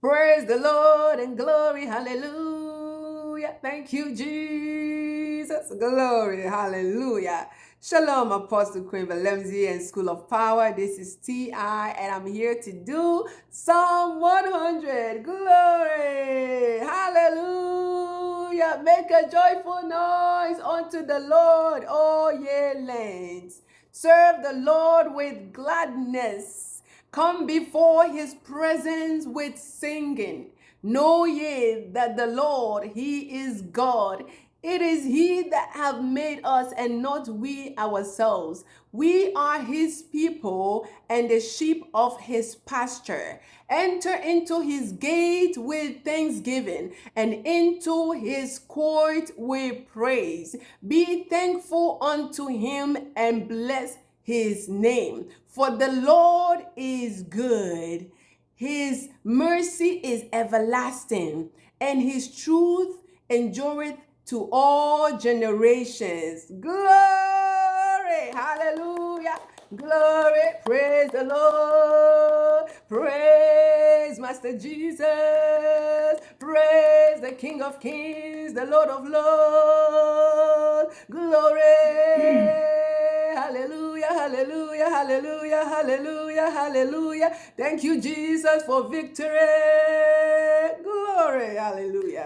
Praise the Lord and glory. Hallelujah. Thank you, Jesus. Glory. Hallelujah. Shalom, Apostle Queen Valemzi and School of Power. This is T.I. and I'm here to do Psalm 100. Glory. Hallelujah. Make a joyful noise unto the Lord, all ye lands. Serve the Lord with gladness. Come before his presence with singing. Know ye that the Lord, he is God. It is he that have made us and not we ourselves. We are his people and the sheep of his pasture. Enter into his gate with thanksgiving and into his court with praise. Be thankful unto him and bless his name. For the Lord is good. His mercy is everlasting, and his truth endureth to all generations. Glory! Hallelujah! Glory! Praise the Lord! Praise Master Jesus! Praise the King of Kings, the Lord of Lords! Glory! Hallelujah, hallelujah, hallelujah, hallelujah, hallelujah. Thank you, Jesus, for victory. Glory, hallelujah.